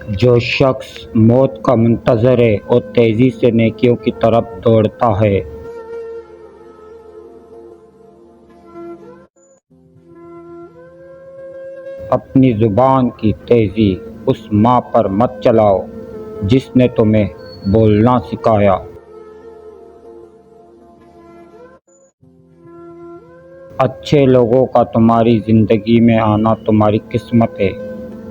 جو شخص موت کا منتظر ہے اور تیزی سے نیکیوں کی طرف دوڑتا ہے، اپنی زبان کی تیزی اس ماں پر مت چلاؤ جس نے تمہیں بولنا سکھایا۔ اچھے لوگوں کا تمہاری زندگی میں آنا تمہاری قسمت ہے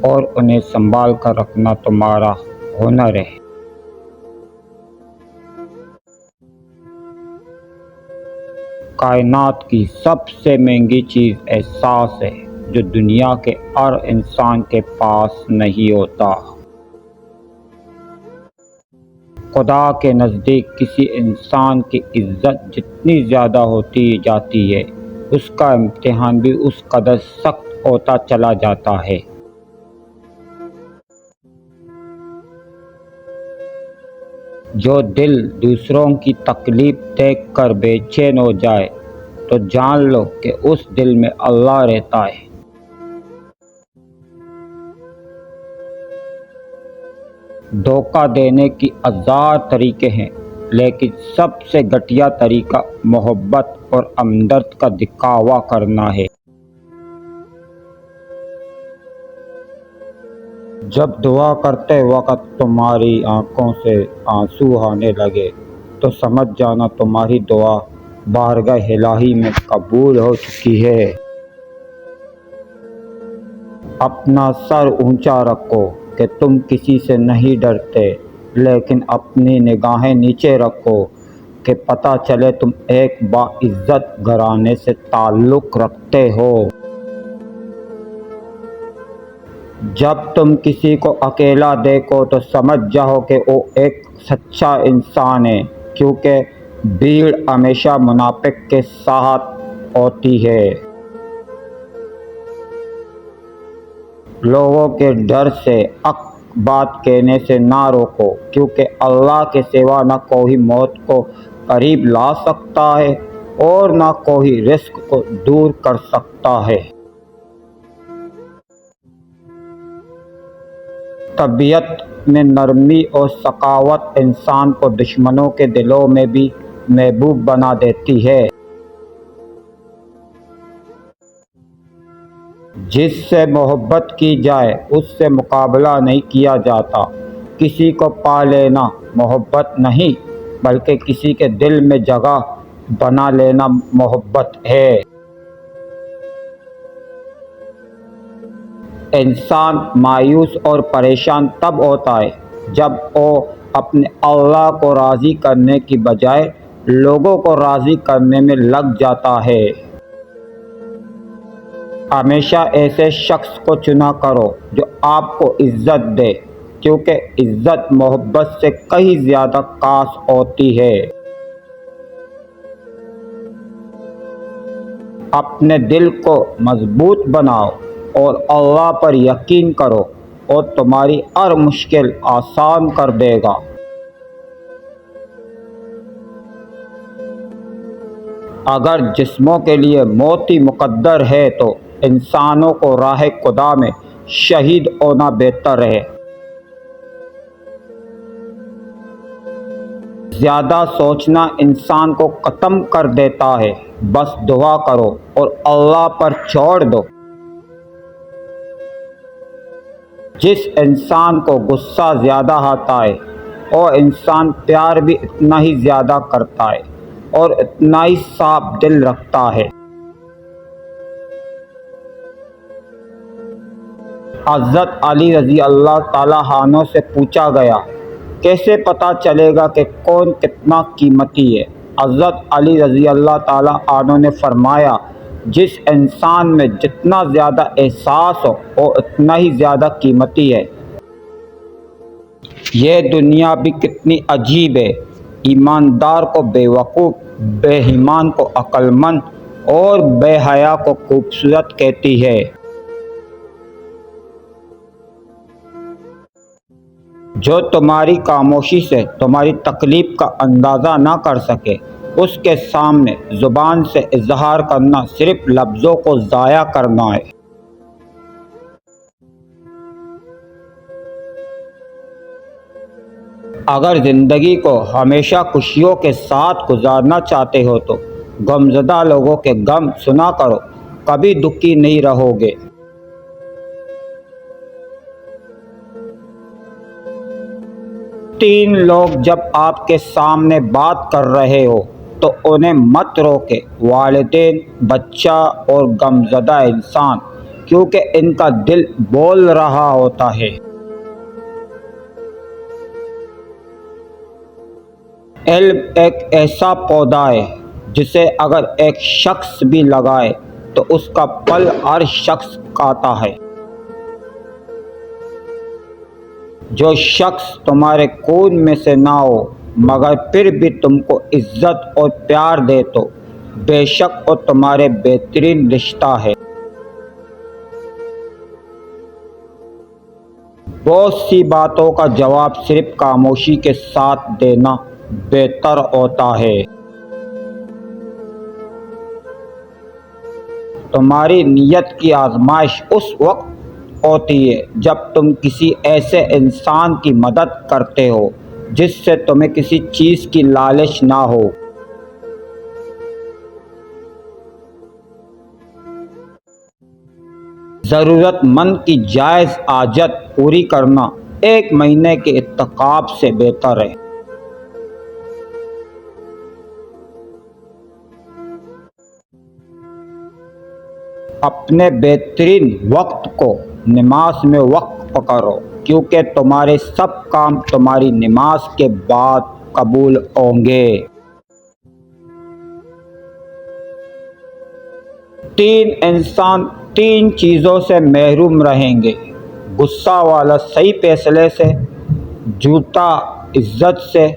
اور انہیں سنبھال کر رکھنا تمہارا ہنر ہے۔ کائنات کی سب سے مہنگی چیز احساس ہے جو دنیا کے ہر انسان کے پاس نہیں ہوتا۔ خدا کے نزدیک کسی انسان کی عزت جتنی زیادہ ہوتی جاتی ہے، اس کا امتحان بھی اس قدر سخت ہوتا چلا جاتا ہے۔ جو دل دوسروں کی تکلیف دیکھ کر بے چین ہو جائے تو جان لو کہ اس دل میں اللہ رہتا ہے۔ دھوکہ دینے کی ہزار طریقے ہیں، لیکن سب سے گھٹیا طریقہ محبت اور ہمدرد کا دکھاوا کرنا ہے۔ جب دعا کرتے وقت تمہاری آنکھوں سے آنسو آنے لگے تو سمجھ جانا تمہاری دعا بارگاہ الہی میں قبول ہو چکی ہے۔ اپنا سر اونچا رکھو کہ تم کسی سے نہیں ڈرتے، لیکن اپنی نگاہیں نیچے رکھو کہ پتہ چلے تم ایک باعزت گھرانے سے تعلق رکھتے ہو۔ جب تم کسی کو اکیلا دیکھو تو سمجھ جاؤ کہ وہ ایک سچا انسان ہے، کیونکہ بھیڑ ہمیشہ منافق کے ساتھ ہوتی ہے۔ لوگوں کے ڈر سے حق بات کہنے سے نہ روکو، کیونکہ اللہ کے سوا نہ کوئی موت کو قریب لا سکتا ہے اور نہ کوئی رزق کو دور کر سکتا ہے۔ طبیعت میں نرمی اور سخاوت انسان کو دشمنوں کے دلوں میں بھی محبوب بنا دیتی ہے۔ جس سے محبت کی جائے اس سے مقابلہ نہیں کیا جاتا۔ کسی کو پا لینا محبت نہیں، بلکہ کسی کے دل میں جگہ بنا لینا محبت ہے۔ انسان مایوس اور پریشان تب ہوتا ہے جب وہ اپنے اللہ کو راضی کرنے کی بجائے لوگوں کو راضی کرنے میں لگ جاتا ہے۔ ہمیشہ ایسے شخص کو چنا کرو جو آپ کو عزت دے، کیونکہ عزت محبت سے کہیں زیادہ خاص ہوتی ہے۔ اپنے دل کو مضبوط بناؤ اور اللہ پر یقین کرو اور تمہاری ہر مشکل آسان کر دے گا۔ اگر جسموں کے لیے موت ہی مقدر ہے تو انسانوں کو راہ خدا میں شہید ہونا بہتر ہے۔ زیادہ سوچنا انسان کو ختم کر دیتا ہے، بس دعا کرو اور اللہ پر چھوڑ دو۔ جس انسان کو غصہ زیادہ آتا ہے وہ انسان پیار بھی اتنا ہی زیادہ کرتا ہے اور اتنا ہی صاف دل رکھتا ہے۔ حضرت علی رضی اللہ تعالیٰ عنہ سے پوچھا گیا، کیسے پتہ چلے گا کہ کون کتنا قیمتی ہے؟ حضرت علی رضی اللہ تعالیٰ عنہ نے فرمایا، جس انسان میں جتنا زیادہ احساس ہو وہ اتنا ہی زیادہ قیمتی ہے۔ یہ دنیا بھی کتنی عجیب ہے، ایماندار کو بے وقوف، بے ایمان کو عقل مند اور بے حیا کو خوبصورت کہتی ہے۔ جو تمہاری خاموشی سے تمہاری تکلیف کا اندازہ نہ کر سکے، اس کے سامنے زبان سے اظہار کرنا صرف لفظوں کو ضائع کرنا ہے۔ اگر زندگی کو ہمیشہ خوشیوں کے ساتھ گزارنا چاہتے ہو تو غمزدہ لوگوں کے غم سنا کرو، کبھی دکھی نہیں رہو گے۔ تین لوگ جب آپ کے سامنے بات کر رہے ہو تو انہیں مت روکے، والدین، بچہ اور غمزدہ انسان، کیونکہ ان کا دل بول رہا ہوتا ہے۔ علم ایک ایسا پودا ہے جسے اگر ایک شخص بھی لگائے تو اس کا پھل ہر شخص کھاتا ہے۔ جو شخص تمہارے خون میں سے نہ ہو مگر پھر بھی تم کو عزت اور پیار دے تو بے شک وہ تمہارے بہترین رشتہ ہے۔ بہت سی باتوں کا جواب صرف خاموشی کے ساتھ دینا بہتر ہوتا ہے۔ تمہاری نیت کی آزمائش اس وقت ہوتی ہے جب تم کسی ایسے انسان کی مدد کرتے ہو جس سے تمہیں کسی چیز کی لالچ نہ ہو۔ ضرورت مند کی جائز حاجت پوری کرنا ایک مہینے کے اعتکاف سے بہتر ہے۔ اپنے بہترین وقت کو نماز میں وقف کرو، کیونکہ تمہارے سب کام تمہاری نماز کے بعد قبول ہوں گے۔ تین انسان تین چیزوں سے محروم رہیں گے: غصہ والا صحیح فیصلے سے، جھوٹا عزت سے،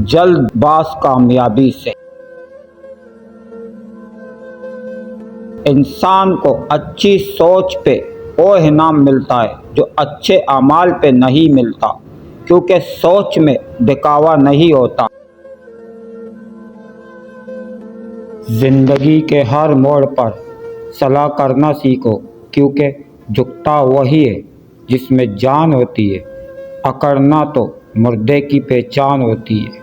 جلد باز کامیابی سے۔ انسان کو اچھی سوچ پہ وہ انعام ملتا ہے جو اچھے اعمال پہ نہیں ملتا، کیونکہ سوچ میں دکھاوا نہیں ہوتا۔ زندگی کے ہر موڑ پر صلاح کرنا سیکھو، کیونکہ جھکتا وہی ہے جس میں جان ہوتی ہے، اکڑنا تو مردے کی پہچان ہوتی ہے۔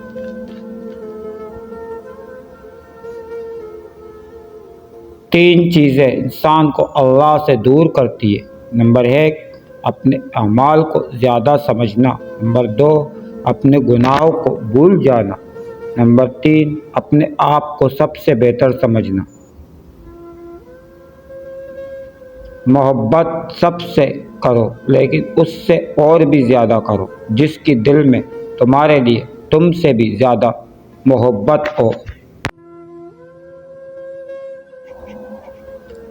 تین چیزیں انسان کو اللہ سے دور کرتی ہے: نمبر 1، اپنے اعمال کو زیادہ سمجھنا، نمبر 2، اپنے گناہوں کو بھول جانا، نمبر 3، اپنے آپ کو سب سے بہتر سمجھنا۔ محبت سب سے کرو لیکن اس سے اور بھی زیادہ کرو جس کی دل میں تمہارے لیے تم سے بھی زیادہ محبت ہو۔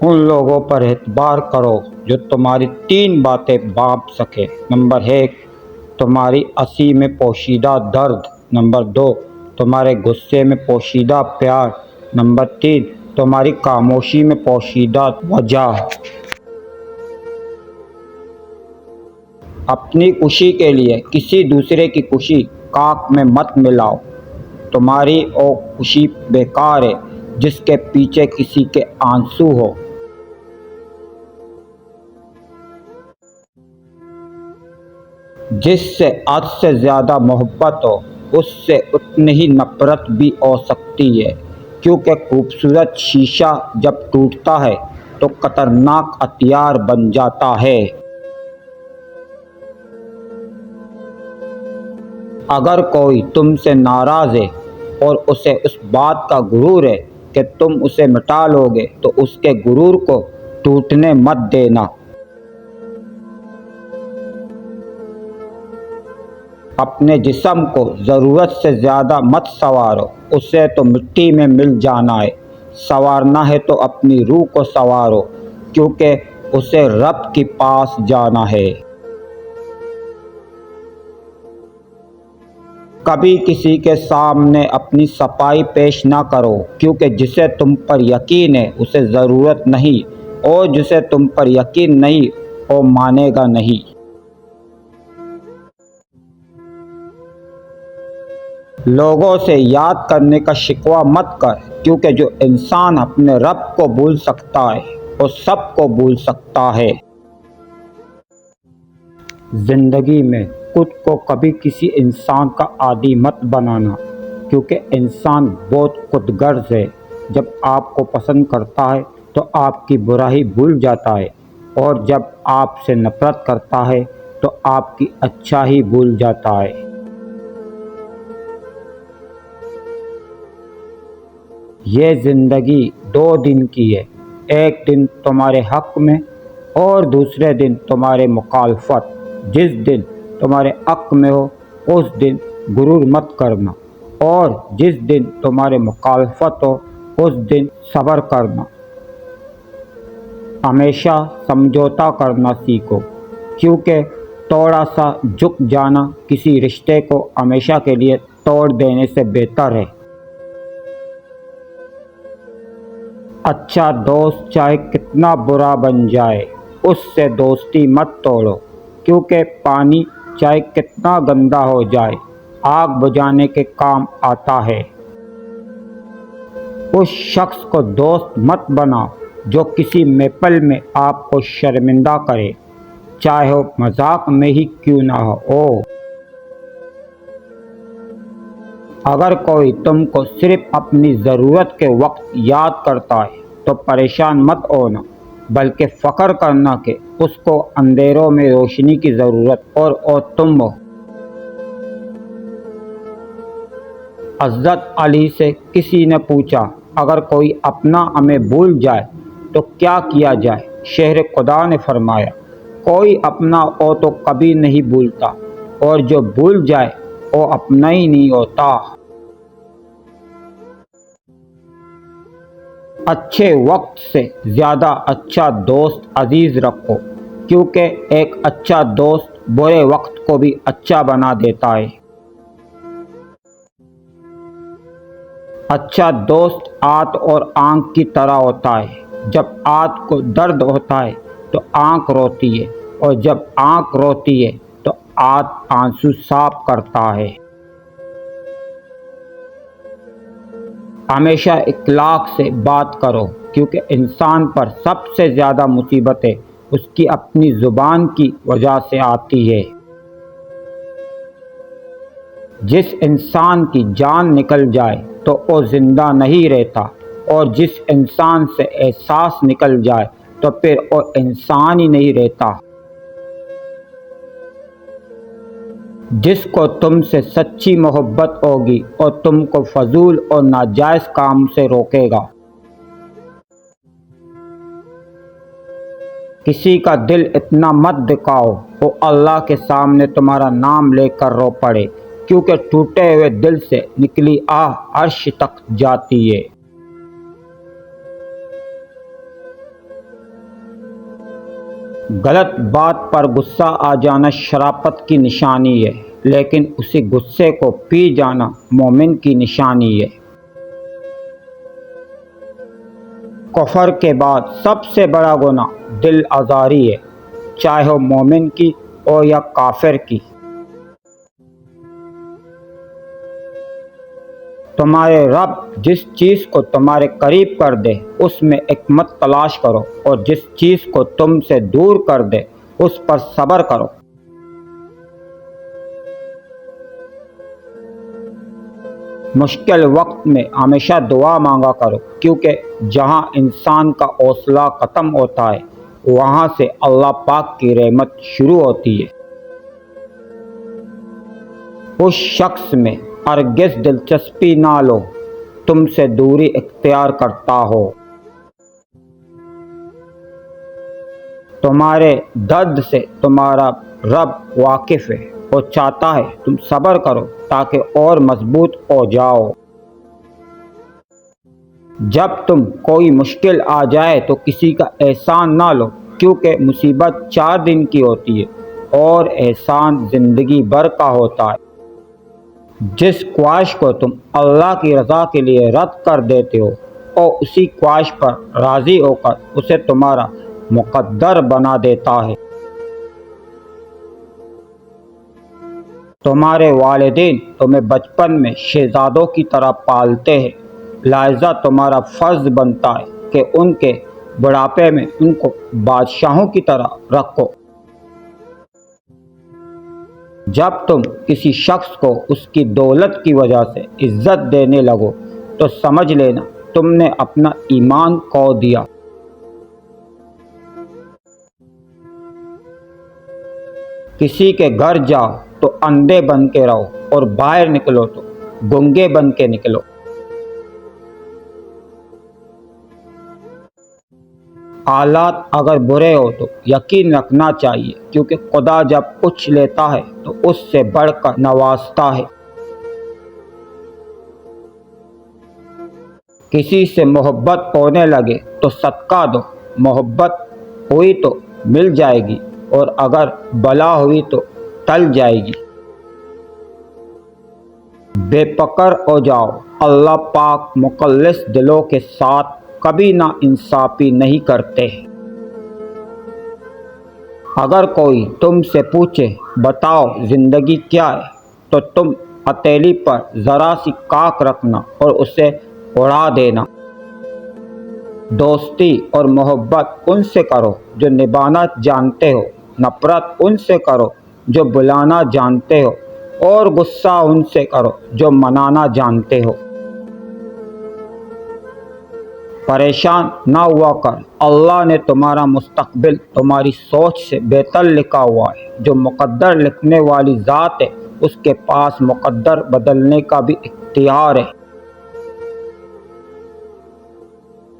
ان لوگوں پر اعتبار کرو جو تمہاری تین باتیں بانپ سکے: نمبر 1، تمہاری ہنسی میں پوشیدہ درد، نمبر 2، تمہارے غصے میں پوشیدہ پیار، نمبر 3، تمہاری خاموشی میں پوشیدہ وجہ۔ اپنی خوشی کے لیے کسی دوسرے کی خوشی خاک میں مت ملاؤ۔ تمہاری وہ خوشی بیکار ہے جس کے پیچھے کسی کے آنسو ہو۔ جس سے حد سے زیادہ محبت ہو اس سے اتنی ہی نفرت بھی ہو سکتی ہے، کیونکہ خوبصورت شیشہ جب ٹوٹتا ہے تو خطرناک ہتھیار بن جاتا ہے۔ اگر کوئی تم سے ناراض ہے اور اسے اس بات کا غرور ہے کہ تم اسے مٹا لو گے تو اس کے غرور کو ٹوٹنے مت دینا۔ اپنے جسم کو ضرورت سے زیادہ مت سنوارو، اسے تو مٹی میں مل جانا ہے۔ سنوارنا ہے تو اپنی روح کو سنوارو، کیونکہ اسے رب کے پاس جانا ہے۔ کبھی کسی کے سامنے اپنی صفائی پیش نہ کرو، کیونکہ جسے تم پر یقین ہے اسے ضرورت نہیں، اور جسے تم پر یقین نہیں وہ مانے گا نہیں۔ لوگوں سے یاد کرنے کا شکوہ مت کر، کیونکہ جو انسان اپنے رب کو بھول سکتا ہے وہ سب کو بھول سکتا ہے۔ زندگی میں خود کو کبھی کسی انسان کا عادی مت بنانا، کیونکہ انسان بہت خود غرض ہے۔ جب آپ کو پسند کرتا ہے تو آپ کی برائی بھول جاتا ہے، اور جب آپ سے نفرت کرتا ہے تو آپ کی اچھائی بھول جاتا ہے۔ یہ زندگی 2 دن کی ہے، ایک دن تمہارے حق میں اور دوسرے دن تمہارے مخالفت۔ جس دن تمہارے حق میں ہو اس دن غرور مت کرنا، اور جس دن تمہارے مخالفت ہو اس دن صبر کرنا۔ ہمیشہ سمجھوتا کرنا سیکھو، کیونکہ تھوڑا سا جھک جانا کسی رشتے کو ہمیشہ کے لیے توڑ دینے سے بہتر ہے۔ اچھا دوست چاہے کتنا برا بن جائے اس سے دوستی مت توڑو، کیونکہ پانی چاہے کتنا گندا ہو جائے آگ بجھانے کے کام آتا ہے۔ اس شخص کو دوست مت بناؤ جو کسی محفل میں آپ کو شرمندہ کرے، چاہے وہ مذاق میں ہی کیوں نہ ہو۔ اگر کوئی تم کو صرف اپنی ضرورت کے وقت یاد کرتا ہے تو پریشان مت ہونا، بلکہ فخر کرنا کہ اس کو اندھیروں میں روشنی کی ضرورت اور تم ہو۔ حضرت علی سے کسی نے پوچھا، اگر کوئی اپنا ہمیں بھول جائے تو کیا کیا جائے؟ شہر خدا نے فرمایا، کوئی اپنا ہو تو کبھی نہیں بھولتا، اور جو بھول جائے وہ اپنا ہی نہیں ہوتا۔ اچھے وقت سے زیادہ اچھا دوست عزیز رکھو، کیونکہ ایک اچھا دوست برے وقت کو بھی اچھا بنا دیتا ہے۔ اچھا دوست آنکھ اور آنکھ کی طرح ہوتا ہے، جب آنکھ کو درد ہوتا ہے تو آنکھ روتی ہے، اور جب آنکھ روتی ہے تو آنسو صاف کرتا ہے۔ ہمیشہ اخلاق سے بات کرو، کیونکہ انسان پر سب سے زیادہ مصیبتیں اس کی اپنی زبان کی وجہ سے آتی ہے۔ جس انسان کی جان نکل جائے تو وہ زندہ نہیں رہتا، اور جس انسان سے احساس نکل جائے تو پھر وہ انسان ہی نہیں رہتا۔ جس کو تم سے سچی محبت ہوگی اور تم کو فضول اور ناجائز کام سے روکے گا۔ کسی کا دل اتنا مت دکھاؤ وہ اللہ کے سامنے تمہارا نام لے کر رو پڑے، کیونکہ ٹوٹے ہوئے دل سے نکلی آہ عرش تک جاتی ہے۔ غلط بات پر غصہ آ جانا شرافت کی نشانی ہے، لیکن اسی غصے کو پی جانا مومن کی نشانی ہے۔ کفر کے بعد سب سے بڑا گناہ دل آزاری ہے، چاہے وہ مومن کی ہو یا کافر کی۔ تمہارے رب جس چیز کو تمہارے قریب کر دے اس میں حکمت تلاش کرو، اور جس چیز کو تم سے دور کر دے اس پر صبر کرو۔ مشکل وقت میں ہمیشہ دعا مانگا کرو، کیونکہ جہاں انسان کا حوصلہ ختم ہوتا ہے وہاں سے اللہ پاک کی رحمت شروع ہوتی ہے۔ اس شخص میں ہرگز دلچسپی نہ لو تم سے دوری اختیار کرتا ہو۔ تمہارے درد سے تمہارا رب واقف ہے، وہ چاہتا ہے تم صبر کرو تاکہ اور مضبوط ہو جاؤ۔ جب تم کوئی مشکل آ جائے تو کسی کا احسان نہ لو، کیونکہ مصیبت 4 دن کی ہوتی ہے اور احسان زندگی بھر کا ہوتا ہے۔ جس خواہش کو تم اللہ کی رضا کے لیے رد کر دیتے ہو اور اسی خواہش پر راضی ہو کر اسے تمہارا مقدر بنا دیتا ہے۔ تمہارے والدین تمہیں بچپن میں شہزادوں کی طرح پالتے ہیں، لہذا تمہارا فرض بنتا ہے کہ ان کے بڑھاپے میں ان کو بادشاہوں کی طرح رکھو۔ جب تم کسی شخص کو اس کی دولت کی وجہ سے عزت دینے لگو تو سمجھ لینا تم نے اپنا ایمان کھو دیا۔ کسی کے گھر جاؤ تو اندھے بن کے رہو اور باہر نکلو تو گنگے بن کے نکلو۔ حالات اگر برے ہو تو یقین رکھنا چاہیے، کیونکہ خدا جب کچھ لیتا ہے تو اس سے بڑھ کر نوازتا ہے۔ کسی سے محبت ہونے لگے تو صدقہ دو، محبت ہوئی تو مل جائے گی اور اگر بلا ہوئی تو ٹل جائے گی۔ بے فکر ہو جاؤ، اللہ پاک مخلص دلوں کے ساتھ کبھی نا انصافی نہیں کرتے۔ اگر کوئی تم سے پوچھے بتاؤ زندگی کیا ہے، تو تم ہتھیلی پر ذرا سی خاک رکھنا اور اسے اڑا دینا۔ دوستی اور محبت ان سے کرو جو نبھانا جانتے ہو، نفرت ان سے کرو جو بلانا جانتے ہو، اور غصہ ان سے کرو جو منانا جانتے ہو۔ پریشان نہ ہوا کر، اللہ نے تمہارا مستقبل تمہاری سوچ سے بہتر لکھا ہوا ہے۔ جو مقدر لکھنے والی ذات ہے اس کے پاس مقدر بدلنے کا بھی اختیار ہے۔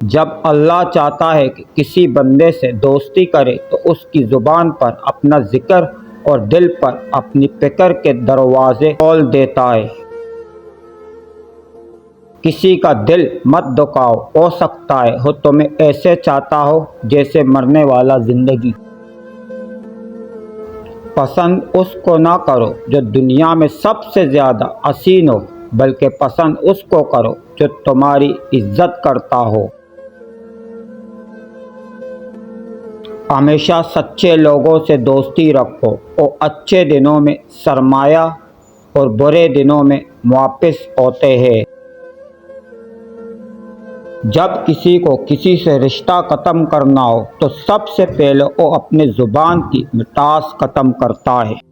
جب اللہ چاہتا ہے کہ کسی بندے سے دوستی کرے تو اس کی زبان پر اپنا ذکر اور دل پر اپنی فکر کے دروازے کھول دیتا ہے۔ کسی کا دل مت دکھاؤ، ہو سکتا ہے وہ تمہیں ایسے چاہتا ہو جیسے مرنے والا زندگی۔ پسند اس کو نہ کرو جو دنیا میں سب سے زیادہ حسین ہو، بلکہ پسند اس کو کرو جو تمہاری عزت کرتا ہو۔ ہمیشہ سچے لوگوں سے دوستی رکھو، وہ اچھے دنوں میں سرمایہ اور برے دنوں میں واپس ہوتے ہیں۔ جب کسی کو کسی سے رشتہ ختم کرنا ہو تو سب سے پہلے وہ اپنے زبان کی مٹھاس ختم کرتا ہے۔